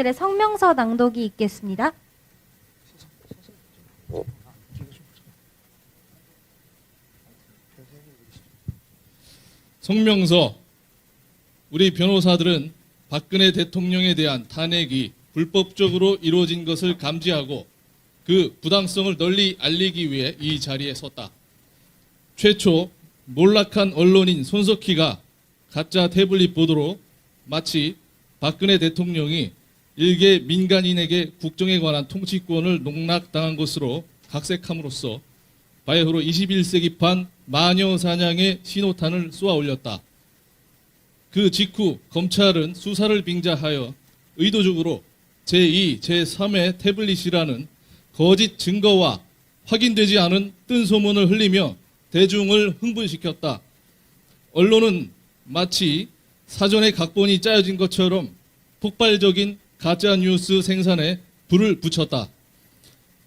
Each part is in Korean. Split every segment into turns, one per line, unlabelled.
국민들의 성명서 낭독이 있겠습니다.
성명서. 우리 변호사들은 박근혜 대통령에 대한 탄핵이 불법적으로 이루어진 것을 감지하고 그 부당성을 널리 알리기 위해 이 자리에 섰다. 최초 몰락한 언론인 손석희가 가짜 태블릿 보도로 마치 박근혜 대통령이 일개 민간인에게 국정에 관한 통치권을 농락당한 것으로 각색함으로써 바야흐로 21세기판 마녀 사냥의 신호탄을 쏘아 올렸다. 그 직후 검찰은 수사를 빙자하여 의도적으로 제2, 제3의 태블릿이라는 거짓 증거와 확인되지 않은 뜬소문을 흘리며 대중을 흥분시켰다. 언론은 마치 사전에 각본이 짜여진 것처럼 폭발적인 가짜뉴스 생산에 불을 붙였다.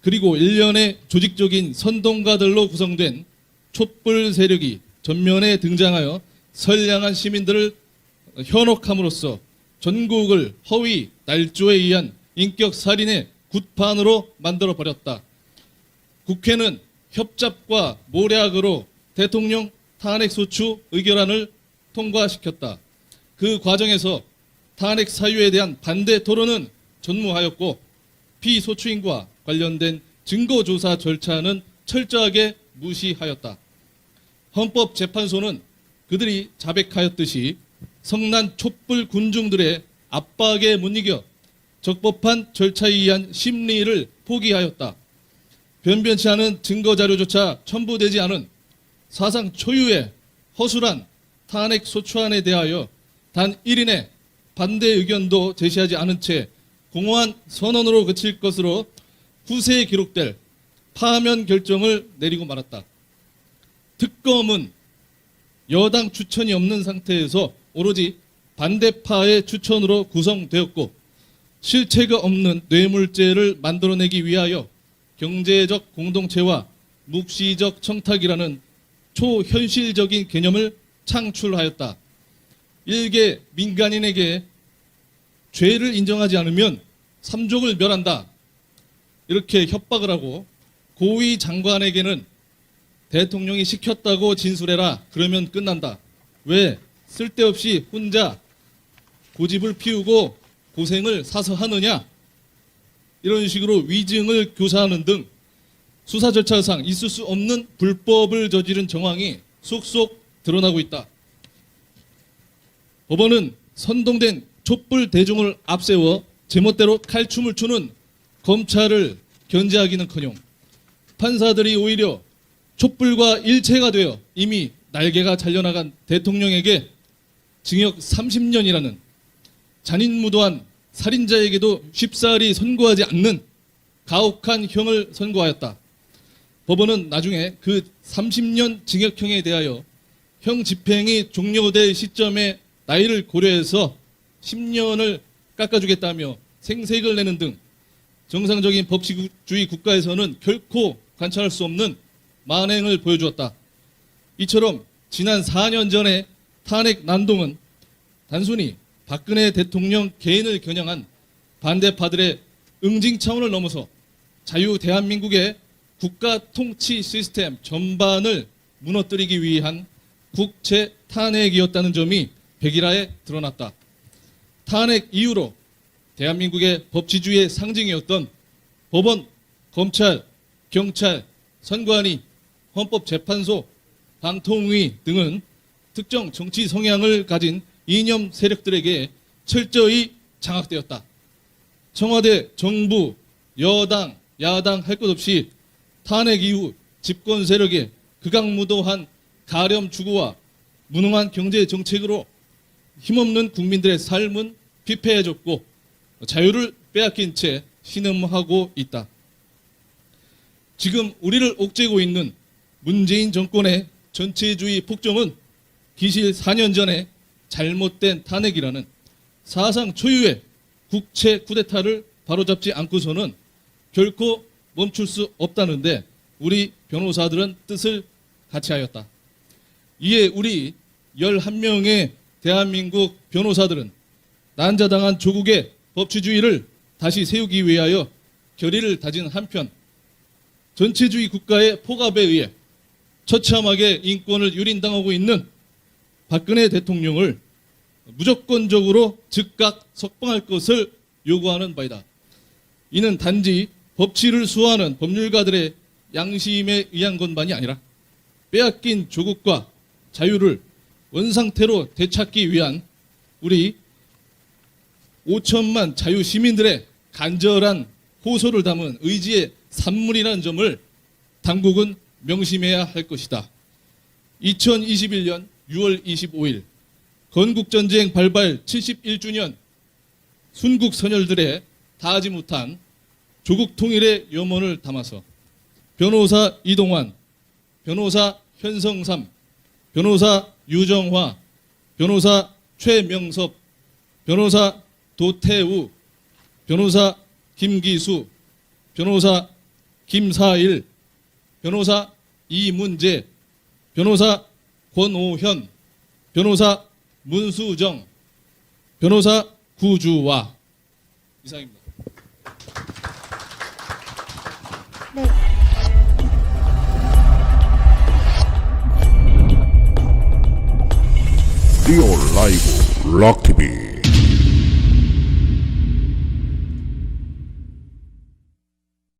그리고 일련의 조직적인 선동가들로 구성된 촛불 세력이 전면에 등장하여 선량한 시민들을 현혹함으로써 전국을 허위, 날조에 의한 인격살인의 굿판으로 만들어버렸다. 국회는 협잡과 모략으로 대통령 탄핵소추 의결안을 통과시켰다. 그 과정에서 탄핵 사유에 대한 반대 토론은 전무하였고 피소추인과 관련된 증거조사 절차는 철저하게 무시하였다. 헌법재판소는 그들이 자백하였듯이 성난 촛불 군중들의 압박에 못 이겨 적법한 절차에 의한 심리를 포기하였다. 변변치 않은 증거자료조차 첨부되지 않은 사상 초유의 허술한 탄핵 소추안에 대하여 단 1인의 반대 의견도 제시하지 않은 채 공허한 선언으로 그칠 것으로 후세에 기록될 파면 결정을 내리고 말았다. 특검은 여당 추천이 없는 상태에서 오로지 반대파의 추천으로 구성되었고 실체가 없는 뇌물죄를 만들어내기 위하여 경제적 공동체와 묵시적 청탁이라는 초현실적인 개념을 창출하였다. 일개 민간인에게 죄를 인정하지 않으면 삼족을 멸한다. 이렇게 협박을 하고 고위 장관에게는 대통령이 시켰다고 진술해라. 그러면 끝난다. 왜 쓸데없이 혼자 고집을 피우고 고생을 사서 하느냐. 이런 식으로 위증을 교사하는 등 수사 절차상 있을 수 없는 불법을 저지른 정황이 속속 드러나고 있다. 법원은 선동된 촛불 대중을 앞세워 제멋대로 칼춤을 추는 검찰을 견제하기는커녕 판사들이 오히려 촛불과 일체가 되어 이미 날개가 잘려나간 대통령에게 징역 30년이라는 잔인무도한 살인자에게도 쉽사리 선고하지 않는 가혹한 형을 선고하였다. 법원은 나중에 그 30년 징역형에 대하여 형 집행이 종료될 시점에 나이를 고려해서 10년을 깎아주겠다며 생색을 내는 등 정상적인 법치주의 국가에서는 결코 관찰할 수 없는 만행을 보여주었다. 이처럼 지난 4년 전의 탄핵 난동은 단순히 박근혜 대통령 개인을 겨냥한 반대파들의 응징 차원을 넘어서 자유 대한민국의 국가 통치 시스템 전반을 무너뜨리기 위한 국채 탄핵이었다는 점이 백일하에 드러났다. 탄핵 이후로 대한민국의 법치주의의 상징이었던 법원, 검찰, 경찰, 선관위, 헌법재판소, 방통위 등은 특정 정치 성향을 가진 이념 세력들에게 철저히 장악되었다. 청와대, 정부, 여당, 야당 할 것 없이 탄핵 이후 집권 세력의 극악무도한 가렴 추구와 무능한 경제 정책으로 힘없는 국민들의 삶은 피폐해졌고 자유를 빼앗긴 채 신음하고 있다. 지금 우리를 옥죄고 있는 문재인 정권의 전체주의 폭정은 기실 4년 전에 잘못된 탄핵이라는 사상 초유의 국채 쿠데타를 바로잡지 않고서는 결코 멈출 수 없다는데 우리 변호사들은 뜻을 같이 하였다. 이에 우리 11명의 대한민국 변호사들은 난자당한 조국의 법치주의를 다시 세우기 위하여 결의를 다진 한편 전체주의 국가의 포갑에 의해 처참하게 인권을 유린당하고 있는 박근혜 대통령을 무조건적으로 즉각 석방할 것을 요구하는 바이다. 이는 단지 법치를 수호하는 법률가들의 양심에 의한 것만이 아니라 빼앗긴 조국과 자유를 원상태로 되찾기 위한 우리 5천만 자유시민들의 간절한 호소를 담은 의지의 산물이라는 점을 당국은 명심해야 할 것이다. 2021년 6월 25일 건국전쟁 발발 71주년 순국 선열들의 다하지 못한 조국 통일의 염원을 담아서 변호사 이동환, 변호사 현성삼, 변호사 유정화, 변호사 최명섭, 변호사 도태우, 변호사 김기수, 변호사 김사일, 변호사 이문재, 변호사 권오현, 변호사 문수정, 변호사 구주와 이상입니다.
네.
리얼 라이브 락TV